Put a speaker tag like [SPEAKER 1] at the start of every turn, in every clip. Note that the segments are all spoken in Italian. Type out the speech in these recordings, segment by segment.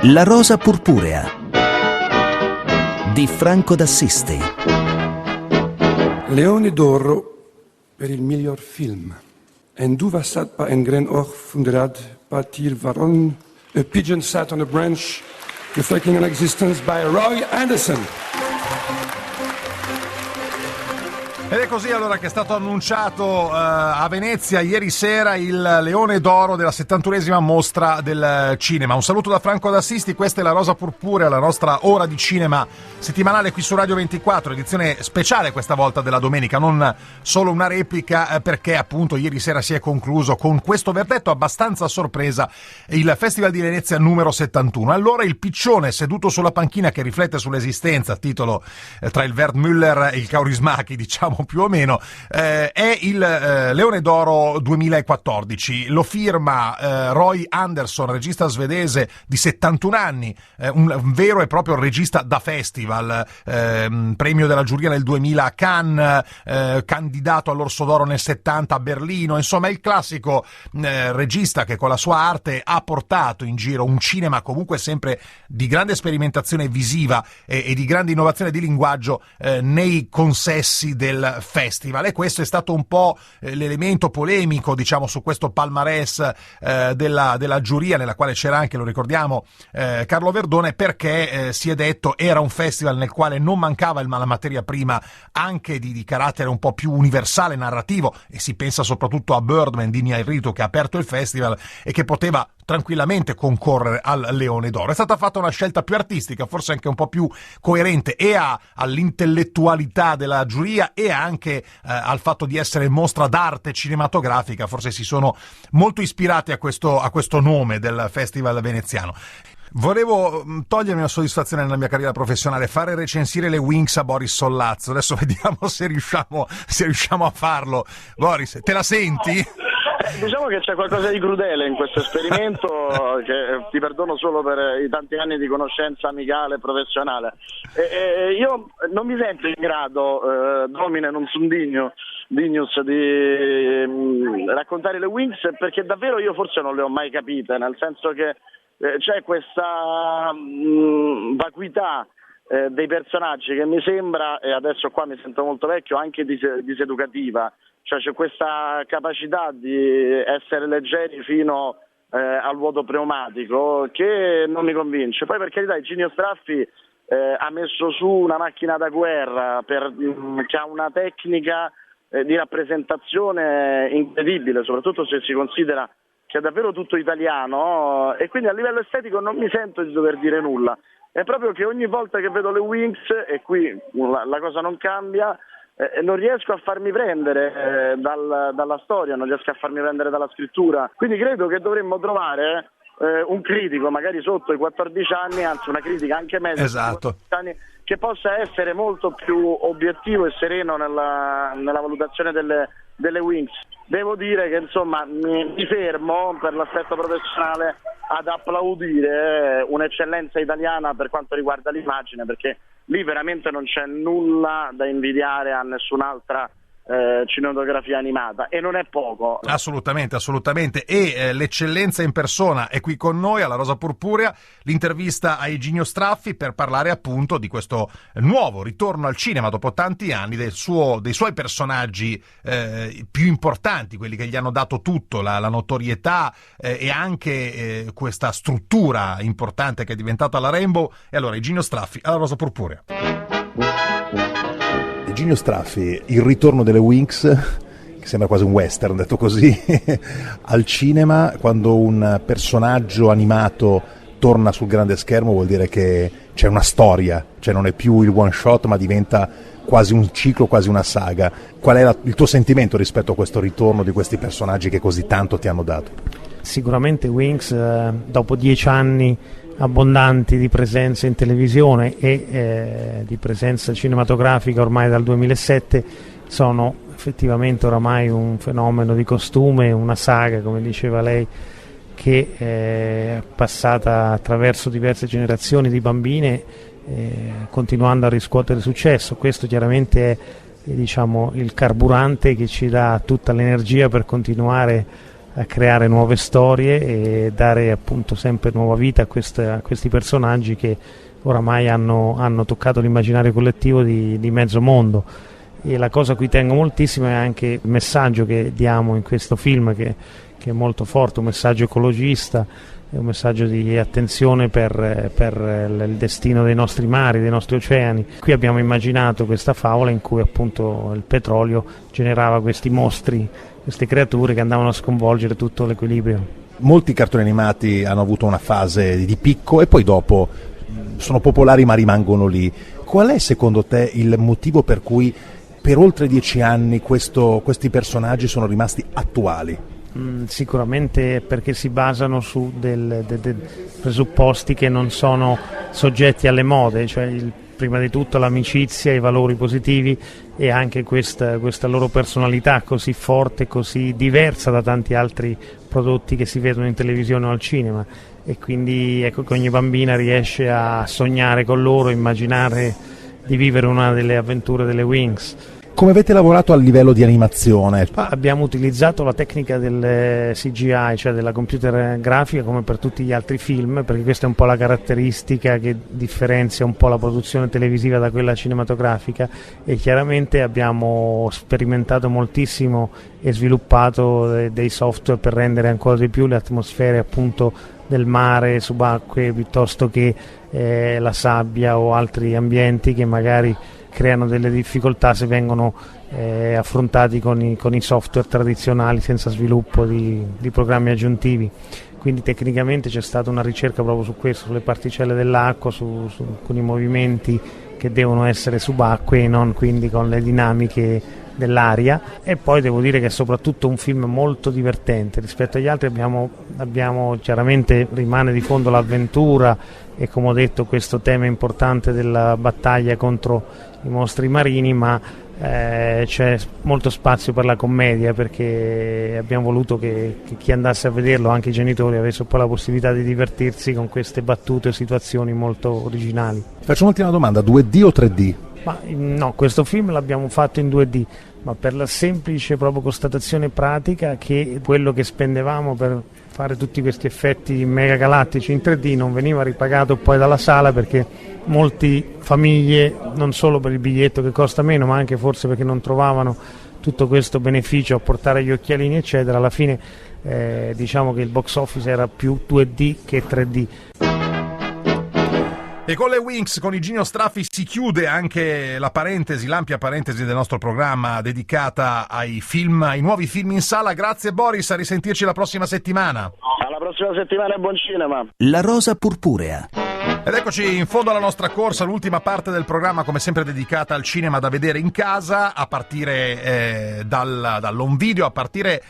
[SPEAKER 1] La rosa purpurea di Franco d'Assisti.
[SPEAKER 2] Leone d'oro per il miglior film. En duva zat pa een gren oog van de rad partir waarom a pigeon sat on a branch reflecting an existence by Roy Anderson.
[SPEAKER 3] Ed è così allora che è stato annunciato a Venezia ieri sera il Leone d'oro della 71esima mostra del cinema. Un saluto da Franco d'Assisti, questa è La Rosa Purpurea, la nostra ora di cinema settimanale qui su Radio 24, edizione speciale questa volta della domenica, non solo una replica, perché appunto ieri sera si è concluso con questo verdetto abbastanza a sorpresa il Festival di Venezia numero 71. Allora il piccione seduto sulla panchina che riflette sull'esistenza, titolo tra il Wertmüller e il Kaurismäki, diciamo più o meno, è il Leone d'oro 2014. Lo firma Roy Anderson, regista svedese di 71 anni, un vero e proprio regista da festival, premio della giuria nel 2000 a Cannes, candidato all'Orso d'Oro nel 70 a Berlino. Insomma, è il classico regista che con la sua arte ha portato in giro un cinema comunque sempre di grande sperimentazione visiva e di grande innovazione di linguaggio nei consessi del festival, e questo è stato un po' l'elemento polemico, diciamo, su questo palmarès della giuria, nella quale c'era anche, lo ricordiamo, Carlo Verdone, perché si è detto era un festival nel quale non mancava la materia prima anche di carattere un po' più universale, narrativo, e si pensa soprattutto a Birdman di Iñárritu, che ha aperto il festival e che poteva tranquillamente concorrere al Leone d'Oro. È stata fatta una scelta più artistica, forse anche un po' più coerente e all'intellettualità della giuria e anche al fatto di essere mostra d'arte cinematografica. Forse si sono molto ispirati a questo nome del festival veneziano. Volevo togliermi una soddisfazione nella mia carriera professionale, fare recensire le Winx a Boris Sollazzo. Adesso vediamo se riusciamo a farlo. Boris, te la senti?
[SPEAKER 4] Diciamo che c'è qualcosa di crudele in questo esperimento che ti perdono solo per i tanti anni di conoscenza amicale e professionale. Io non mi sento in grado, domine non sum dignus, di raccontare le Winx, perché davvero io forse non le ho mai capite, nel senso che c'è questa vacuità dei personaggi che mi sembra, e adesso qua mi sento molto vecchio, anche diseducativa. Cioè c'è questa capacità di essere leggeri fino al vuoto pneumatico che non mi convince. Poi, per carità, Ginio Straffi ha messo su una macchina da guerra che ha una tecnica di rappresentazione incredibile, soprattutto se si considera che è davvero tutto italiano, e quindi a livello estetico non mi sento di dover dire nulla. È proprio che ogni volta che vedo le Winx, e qui la cosa non cambia, non riesco a farmi prendere dalla storia, non riesco a farmi prendere dalla scrittura. Quindi credo che dovremmo trovare un critico, magari sotto i 14 anni, anzi una critica anche media,
[SPEAKER 3] esatto,
[SPEAKER 4] che possa essere molto più obiettivo e sereno nella valutazione delle Winx. Devo dire che insomma mi fermo per l'aspetto professionale ad applaudire un'eccellenza italiana per quanto riguarda l'immagine, perché lì veramente non c'è nulla da invidiare a nessun'altra cinematografia animata, e non è poco.
[SPEAKER 3] Assolutamente. E l'eccellenza in persona è qui con noi alla Rosa Purpurea, l'intervista a Eginio Straffi per parlare appunto di questo nuovo ritorno al cinema dopo tanti anni, dei suoi personaggi più importanti, quelli che gli hanno dato tutto, la notorietà e anche questa struttura importante che è diventata la Rainbow. E allora Eginio Straffi alla Rosa Purpurea.
[SPEAKER 5] Eginio Straffi, il ritorno delle Winx, che sembra quasi un western detto così, al cinema, quando un personaggio animato torna sul grande schermo vuol dire che c'è una storia, cioè non è più il one shot ma diventa quasi un ciclo, quasi una saga. Qual è il tuo sentimento rispetto a questo ritorno di questi personaggi che così tanto ti hanno dato?
[SPEAKER 6] Sicuramente Winx, dopo 10 anni abbondanti di presenza in televisione e di presenza cinematografica ormai dal 2007, sono effettivamente oramai un fenomeno di costume, una saga, come diceva lei, che è passata attraverso diverse generazioni di bambine, continuando a riscuotere successo. Questo chiaramente è, diciamo, il carburante che ci dà tutta l'energia per continuare a creare nuove storie e dare appunto sempre nuova vita a questi personaggi che oramai hanno toccato l'immaginario collettivo di mezzo mondo. E la cosa a cui tengo moltissimo è anche il messaggio che diamo in questo film, che è molto forte, un messaggio ecologista, è un messaggio di attenzione per il destino dei nostri mari, dei nostri oceani. Qui abbiamo immaginato questa favola in cui appunto il petrolio generava questi mostri, queste creature che andavano a sconvolgere tutto l'equilibrio.
[SPEAKER 5] Molti cartoni animati hanno avuto una fase di picco e poi dopo sono popolari ma rimangono lì. Qual è secondo te il motivo per cui per oltre 10 anni questi personaggi sono rimasti attuali?
[SPEAKER 6] Sicuramente perché si basano su dei presupposti che non sono soggetti alle mode, cioè prima di tutto l'amicizia, i valori positivi e anche questa loro personalità così forte, così diversa da tanti altri prodotti che si vedono in televisione o al cinema, e quindi ecco che ogni bambina riesce a sognare con loro, immaginare di vivere una delle avventure delle Winx.
[SPEAKER 5] Come avete lavorato a livello di animazione?
[SPEAKER 6] Abbiamo utilizzato la tecnica del CGI, cioè della computer grafica, come per tutti gli altri film, perché questa è un po' la caratteristica che differenzia un po' la produzione televisiva da quella cinematografica, e chiaramente abbiamo sperimentato moltissimo e sviluppato dei software per rendere ancora di più le atmosfere appunto del mare, subacquee, piuttosto che la sabbia o altri ambienti che magari creano delle difficoltà se vengono affrontati con i software tradizionali senza sviluppo di programmi aggiuntivi. Quindi tecnicamente c'è stata una ricerca proprio su questo, sulle particelle dell'acqua, con i movimenti che devono essere subacquei e non quindi con le dinamiche dell'aria. E poi devo dire che è soprattutto un film molto divertente rispetto agli altri. Abbiamo chiaramente rimane di fondo l'avventura e, come ho detto, questo tema importante della battaglia contro i mostri marini, ma c'è molto spazio per la commedia, perché abbiamo voluto che chi andasse a vederlo, anche i genitori, avesse poi la possibilità di divertirsi con queste battute o situazioni molto originali.
[SPEAKER 5] Faccio un'ultima domanda, 2D o 3D?
[SPEAKER 6] No, questo film l'abbiamo fatto in 2D, ma per la semplice proprio constatazione pratica che quello che spendevamo per fare tutti questi effetti mega galattici in 3D non veniva ripagato poi dalla sala, perché molte famiglie, non solo per il biglietto che costa meno, ma anche forse perché non trovavano tutto questo beneficio a portare gli occhialini eccetera, alla fine diciamo che il box office era più 2D che 3D.
[SPEAKER 3] E con le Winx, con Igino Straffi, si chiude anche l'ampia parentesi del nostro programma dedicata ai nuovi film in sala. Grazie Boris, a risentirci la prossima settimana.
[SPEAKER 4] Alla prossima settimana e buon cinema.
[SPEAKER 1] La rosa purpurea.
[SPEAKER 3] Ed eccoci in fondo alla nostra corsa, l'ultima parte del programma come sempre dedicata al cinema da vedere in casa, a partire dall'home video, a partire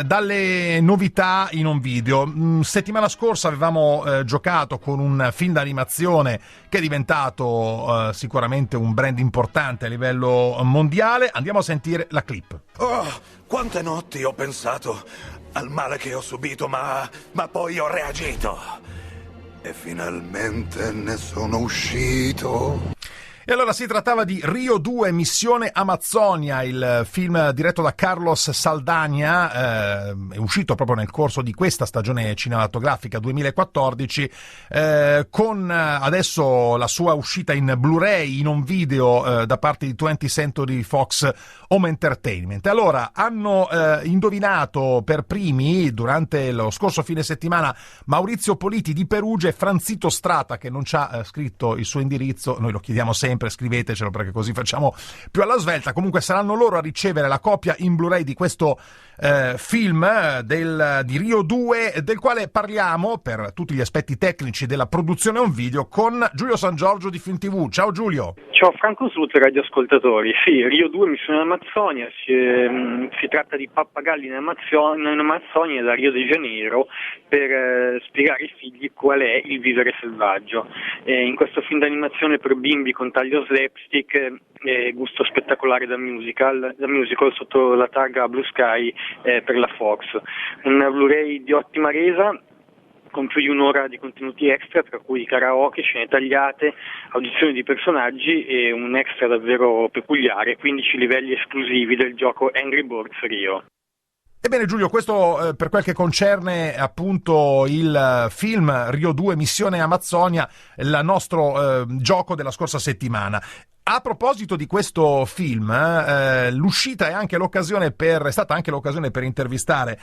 [SPEAKER 3] dalle novità in home video. Settimana scorsa avevamo giocato con un film d'animazione che è diventato sicuramente un brand importante a livello mondiale. Andiamo a sentire la clip.
[SPEAKER 7] Oh, quante notti ho pensato al male che ho subito, ma poi ho reagito e finalmente ne sono uscito.
[SPEAKER 3] E allora si trattava di Rio 2 Missione Amazzonia, il film diretto da Carlos Saldana, è uscito proprio nel corso di questa stagione cinematografica 2014, con adesso la sua uscita in Blu-ray, in home video da parte di 20th Century Fox Home Entertainment. Allora, hanno indovinato per primi durante lo scorso fine settimana Maurizio Politi di Perugia e Franzito Strata, che non ci ha scritto il suo indirizzo, noi lo chiediamo sempre, scrivetecelo perché così facciamo più alla svelta. Comunque saranno loro a ricevere la copia in Blu-ray di questo film di Rio 2, del quale parliamo per tutti gli aspetti tecnici della produzione on video con Giulio San Giorgio di Film TV. Ciao Giulio.
[SPEAKER 8] Ciao Franco, saluto i radioascoltatori. Sì, Rio 2 Missione Amazzonia, si tratta di pappagalli in Amazzonia da Rio de Janeiro per spiegare ai figli qual è il vivere selvaggio. In questo film d'animazione per bimbi con taglio slapstick e gusto spettacolare da musical sotto la targa Blue Sky per la Fox. Un Blu-ray di ottima resa con più di un'ora di contenuti extra, tra cui karaoke, scene tagliate, audizioni di personaggi e un extra davvero peculiare, 15 livelli esclusivi del gioco Angry Birds Rio.
[SPEAKER 3] Ebbene Giulio, questo per quel che concerne appunto il film Rio 2 Missione Amazzonia, il nostro gioco della scorsa settimana. A proposito di questo film, l'uscita è stata anche l'occasione per intervistare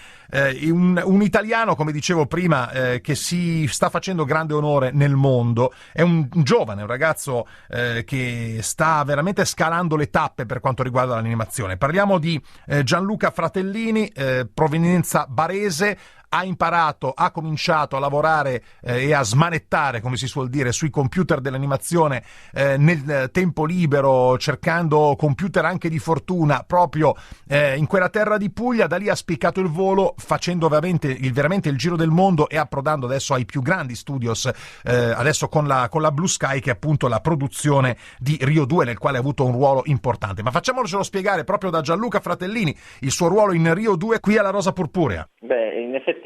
[SPEAKER 3] un italiano, come dicevo prima, che si sta facendo grande onore nel mondo. È un giovane, un ragazzo che sta veramente scalando le tappe per quanto riguarda l'animazione. Parliamo di Gianluca Fratellini, provenienza barese. Ha cominciato a lavorare e a smanettare, come si suol dire, sui computer dell'animazione nel tempo libero, cercando computer anche di fortuna proprio in quella terra di Puglia. Da lì ha spiccato il volo, facendo veramente il giro del mondo e approdando adesso ai più grandi studios, adesso con la Blue Sky, che è appunto la produzione di Rio 2, nel quale ha avuto un ruolo importante. Ma facciamocelo spiegare proprio da Gianluca Fratellini il suo ruolo in Rio 2 qui alla Rosa Purpurea.
[SPEAKER 9] In effetti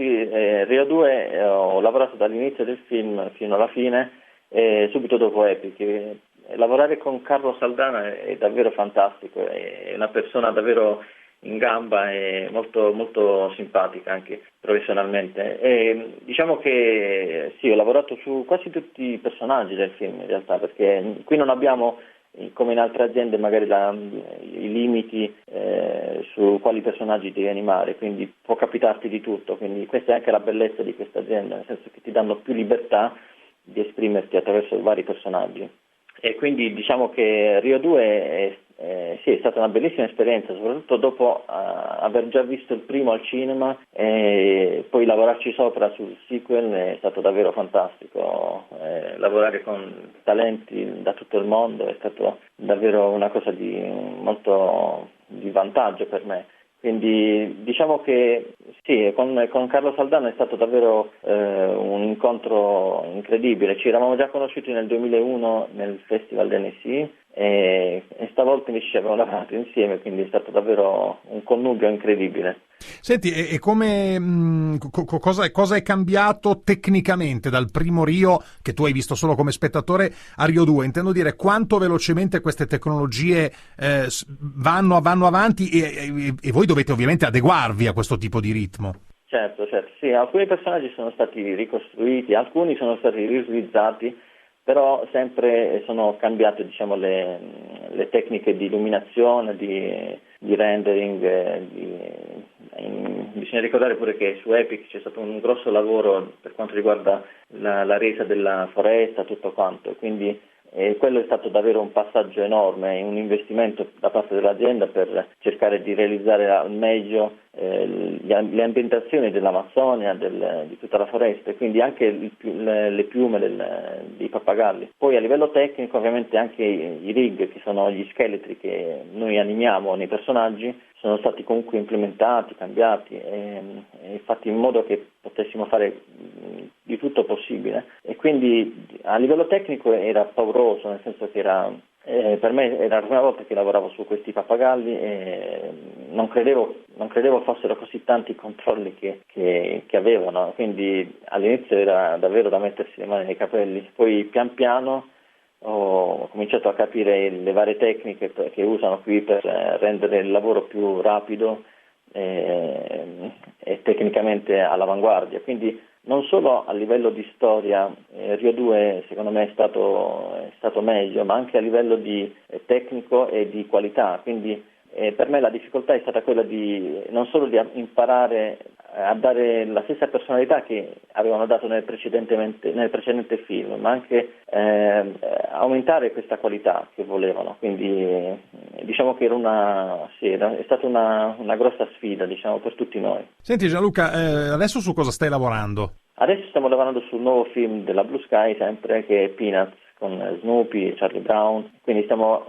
[SPEAKER 9] Rio 2 ho lavorato dall'inizio del film fino alla fine e subito dopo Epic. Lavorare con Carlo Saldana è davvero fantastico, è una persona davvero in gamba e molto, molto simpatica anche professionalmente. E diciamo che sì, ho lavorato su quasi tutti i personaggi del film in realtà, perché qui non abbiamo, come in altre aziende, magari i limiti su quali personaggi devi animare, quindi può capitarti di tutto, quindi questa è anche la bellezza di questa azienda, nel senso che ti danno più libertà di esprimerti attraverso vari personaggi. E quindi diciamo che Rio 2 sì, è stata una bellissima esperienza, soprattutto dopo aver già visto il primo al cinema e poi lavorarci sopra sul sequel è stato davvero fantastico. Lavorare con talenti da tutto il mondo è stato davvero una cosa di molto di vantaggio per me. Quindi diciamo che sì, con Carlo Saldana è stato davvero un incontro incredibile. Ci eravamo già conosciuti nel 2001 nel Festival d'Annecy e stavolta invece ci abbiamo lavorato insieme, quindi è stato davvero un connubio incredibile.
[SPEAKER 3] Senti, e come cosa è cambiato tecnicamente dal primo Rio, che tu hai visto solo come spettatore, a Rio 2? Intendo dire, quanto velocemente queste tecnologie vanno avanti e voi dovete ovviamente adeguarvi a questo tipo di ritmo.
[SPEAKER 9] Certo, sì, alcuni personaggi sono stati ricostruiti, alcuni sono stati riutilizzati, però sempre sono cambiate, diciamo, le tecniche di illuminazione, di rendering. Bisogna ricordare pure che su Epic c'è stato un grosso lavoro per quanto riguarda la resa della foresta, tutto quanto, quindi quello è stato davvero un passaggio enorme, un investimento da parte dell'azienda per cercare di realizzare al meglio le ambientazioni dell'Amazzonia, di tutta la foresta, e quindi anche le piume dei pappagalli. Poi a livello tecnico ovviamente anche i rig, che sono gli scheletri che noi animiamo nei personaggi, sono stati comunque implementati, cambiati e fatti in modo che potessimo fare di tutto possibile. E quindi a livello tecnico era pauroso, nel senso che per me era la prima volta che lavoravo su questi pappagalli e non credevo fossero così tanti i controlli che avevano, quindi all'inizio era davvero da mettersi le mani nei capelli. Poi pian piano ho cominciato a capire le varie tecniche che usano qui per rendere il lavoro più rapido e tecnicamente all'avanguardia. Quindi non solo a livello di storia Rio 2 secondo me è stato meglio, ma anche a livello di tecnico e di qualità. Quindi per me la difficoltà è stata quella non solo di imparare a dare la stessa personalità che avevano dato nel precedente film, ma anche aumentare questa qualità che volevano. Quindi diciamo che è stata una grossa sfida, diciamo, per tutti noi.
[SPEAKER 3] Senti Gianluca, adesso su cosa stai lavorando?
[SPEAKER 9] Adesso stiamo lavorando sul nuovo film della Blue Sky, sempre, che è Peanuts, con Snoopy e Charlie Brown, quindi stiamo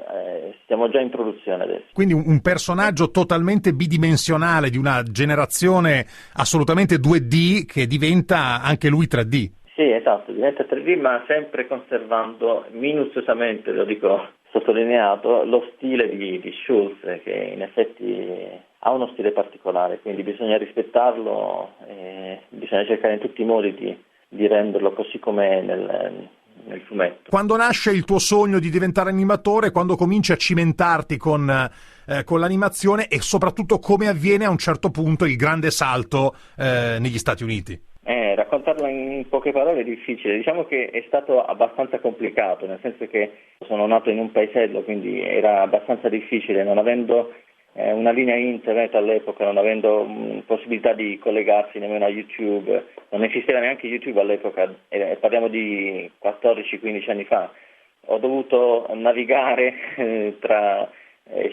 [SPEAKER 9] già in produzione adesso.
[SPEAKER 3] Quindi un personaggio totalmente bidimensionale di una generazione assolutamente 2D che diventa anche lui 3D.
[SPEAKER 9] Sì, esatto, diventa 3D, ma sempre conservando minuziosamente, lo dico sottolineato, lo stile di Schulz, che in effetti ha uno stile particolare, quindi bisogna rispettarlo e bisogna cercare in tutti i modi di renderlo così com'è nel fumetto.
[SPEAKER 3] Quando nasce il tuo sogno di diventare animatore, quando cominci a cimentarti con l'animazione e soprattutto come avviene a un certo punto il grande salto negli Stati Uniti?
[SPEAKER 9] Raccontarlo in poche parole è difficile, diciamo che è stato abbastanza complicato, nel senso che sono nato in un paesello, quindi era abbastanza difficile, non avendo una linea internet all'epoca, non avendo possibilità di collegarsi nemmeno a YouTube, non esisteva neanche YouTube all'epoca, parliamo di 14-15 anni fa. Ho dovuto navigare tra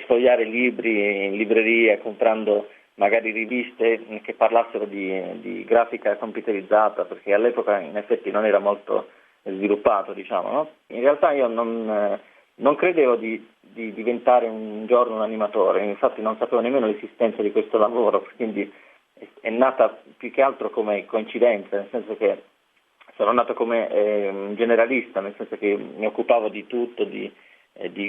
[SPEAKER 9] sfogliare libri in libreria, comprando magari riviste che parlassero di grafica computerizzata, perché all'epoca in effetti non era molto sviluppato, diciamo, no? In realtà io non credevo di diventare un giorno un animatore, infatti non sapevo nemmeno l'esistenza di questo lavoro, quindi è nata più che altro come coincidenza, nel senso che sono nato come un generalista, nel senso che mi occupavo di tutto, di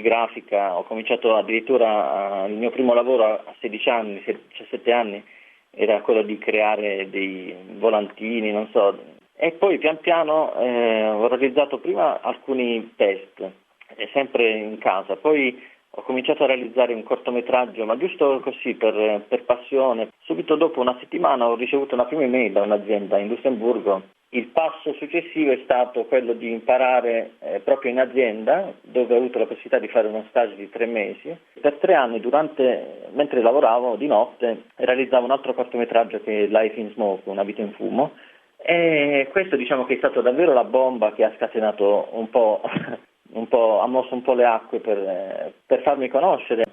[SPEAKER 9] grafica. Ho cominciato addirittura il mio primo lavoro a 16 anni, 17 anni, era quello di creare dei volantini, non so, e poi pian piano ho realizzato prima alcuni test, sempre in casa, poi ho cominciato a realizzare un cortometraggio, ma giusto così per passione. Subito dopo una settimana ho ricevuto una prima email da un'azienda in Lussemburgo. Il passo successivo è stato quello di imparare proprio in azienda, dove ho avuto la possibilità di fare uno stage di 3 mesi. Per 3 anni, mentre lavoravo di notte, realizzavo un altro cortometraggio che è Life in Smoke, Una vita in fumo. E questo diciamo che è stato davvero la bomba che ha scatenato ha mosso un po' le acque per farmi conoscere.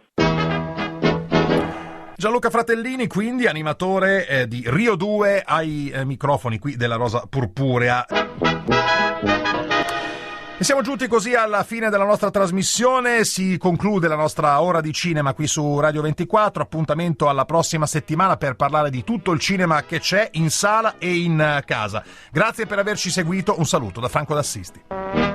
[SPEAKER 3] Gianluca Fratellini, quindi animatore di Rio 2 ai microfoni qui della Rosa Purpurea. E siamo giunti così alla fine della nostra trasmissione, si conclude la nostra ora di cinema qui su Radio 24, appuntamento alla prossima settimana per parlare di tutto il cinema che c'è in sala e in casa. Grazie per averci seguito, un saluto da Franco D'Assisti.